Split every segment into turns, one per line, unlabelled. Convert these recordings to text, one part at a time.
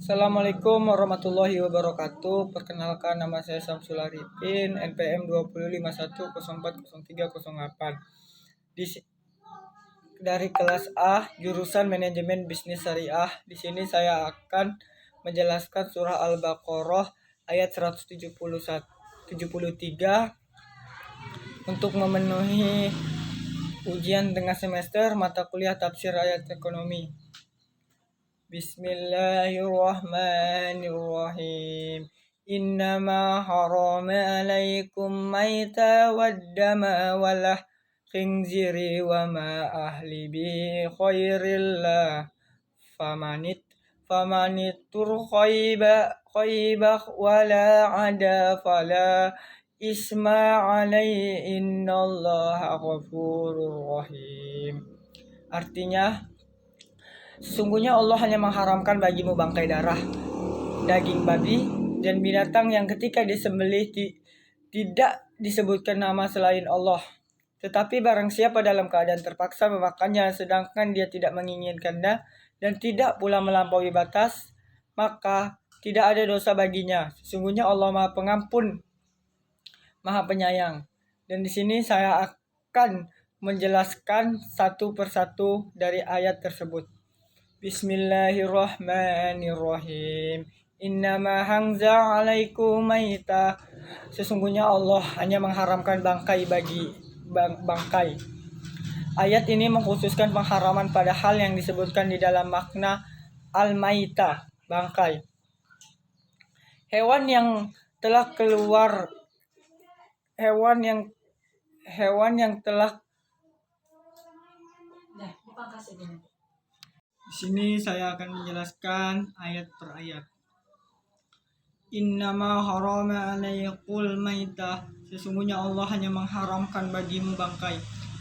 Assalamualaikum warahmatullahi wabarakatuh. Perkenalkan, nama saya Samsul Arifin, NPM 2051040308. Dari kelas A, jurusan Manajemen Bisnis Syariah. Di sini saya akan menjelaskan surah Al-Baqarah ayat 173 untuk memenuhi ujian tengah semester mata kuliah tafsir ayat ekonomi. Bismillahirrahmanirrahim. Innama harama alaikum maita waddama walah khinziri wa ma ahli bi khairillah famanit khaybah wala ada fala isma alaihi innallaha ghafurur rahim. Artinya, sesungguhnya Allah hanya mengharamkan bagimu bangkai darah, daging babi, dan binatang yang ketika disembelih tidak disebutkan nama selain Allah. Tetapi barang siapa dalam keadaan terpaksa memakannya sedangkan dia tidak menginginkannya dan tidak pula melampaui batas, maka tidak ada dosa baginya. Sesungguhnya Allah Maha Pengampun, Maha Penyayang. Dan di sini saya akan menjelaskan satu persatu dari ayat tersebut. Bismillahirrahmanirrahim. Innama hangza alaikum maita. Sesungguhnya Allah hanya mengharamkan bangkai bangkai. Ayat ini mengkhususkan pengharaman pada hal yang disebutkan di dalam makna al-maita, bangkai. Hewan yang telah Di sini saya akan menjelaskan ayat per ayat. Innama harama alaikul maitah. Sesungguhnya Allah hanya mengharamkan bagimu bangkai.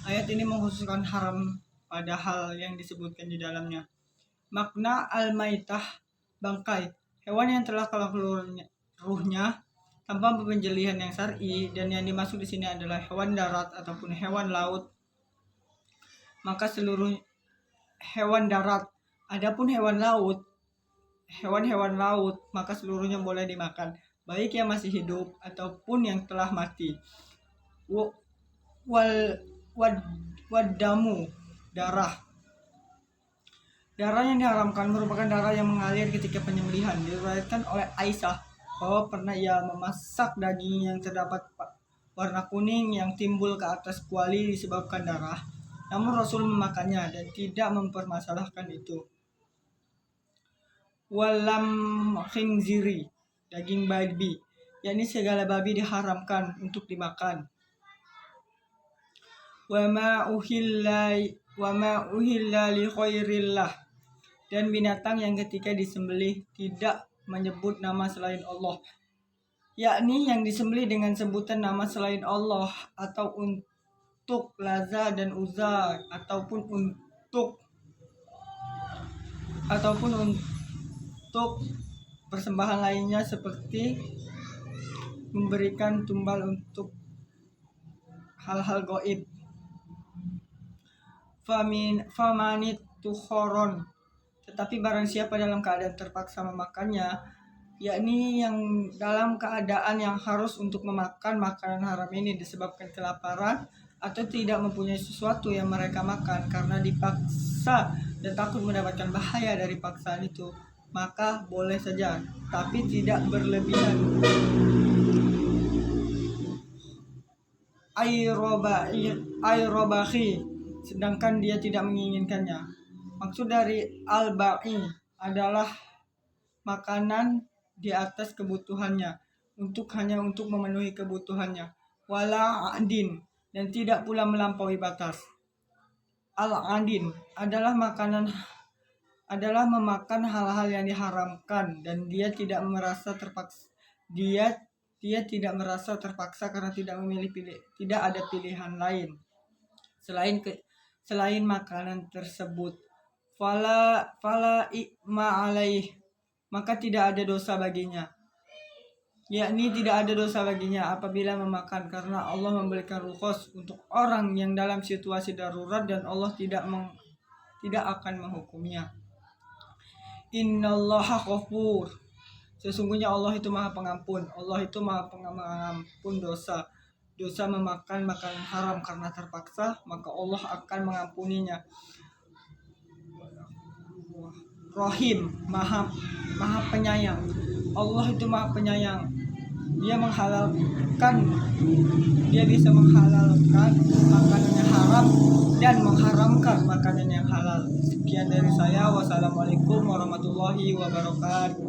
Ayat ini mengkhususkan haram pada hal yang disebutkan di dalamnya. Makna al-maitah, bangkai, hewan yang telah kalah ruhnya tanpa penjelihan yang syar'i, dan yang dimaksud di sini adalah hewan darat ataupun hewan laut. Maka seluruh hewan darat, adapun hewan laut, maka seluruhnya boleh dimakan, baik yang masih hidup ataupun yang telah mati. Wadamu, darah yang diharamkan merupakan darah yang mengalir ketika penyembelihan. Diriwayatkan oleh Aisyah bahwa pernah ia memasak daging yang terdapat warna kuning yang timbul ke atas kuali disebabkan darah. Namun Rasul memakannya dan tidak mempermasalahkan itu. Walam khinziri, daging babi, yakni segala babi diharamkan untuk dimakan. Wama uhilla li khairillah, dan binatang yang ketika disembelih tidak menyebut nama selain Allah, yakni yang disembelih dengan sebutan nama selain Allah atau untuk Laza dan Uzza ataupun untuk persembahan lainnya seperti memberikan tumbal untuk hal-hal gaib. Famanit tukhoron, tetapi barang siapa dalam keadaan terpaksa memakannya, yakni yang dalam keadaan yang harus untuk memakan makanan haram ini disebabkan kelaparan atau tidak mempunyai sesuatu yang mereka makan karena dipaksa dan takut mendapatkan bahaya dari paksaan itu, maka boleh saja, tapi tidak berlebihan. Ayrobahi, sedangkan dia tidak menginginkannya. Maksud dari al-ba'i adalah makanan di atas kebutuhannya, hanya untuk memenuhi kebutuhannya. Wala adin, dan tidak pula melampaui batas. Al-adin adalah memakan hal-hal yang diharamkan dan dia tidak merasa terpaksa. Dia tidak merasa terpaksa karena tidak ada pilihan lain selain makanan tersebut. Fala i'ma alaih, maka tidak ada dosa baginya, yakni tidak ada dosa baginya apabila memakan, karena Allah memberikan rukhsah untuk orang yang dalam situasi darurat dan Allah tidak akan menghukumnya. Innallaha ghafur. Sesungguhnya Allah itu Maha Pengampun. Allah itu Maha Pengampun dosa. Dosa memakan makanan haram karena terpaksa, maka Allah akan mengampuninya. Rahim, Maha Penyayang. Allah itu Maha Penyayang. Dia bisa menghalalkan makanan yang haram dan mengharamkan makanan yang halal. Sekian dari saya. Wassalamualaikum warahmatullahi wabarakatuh.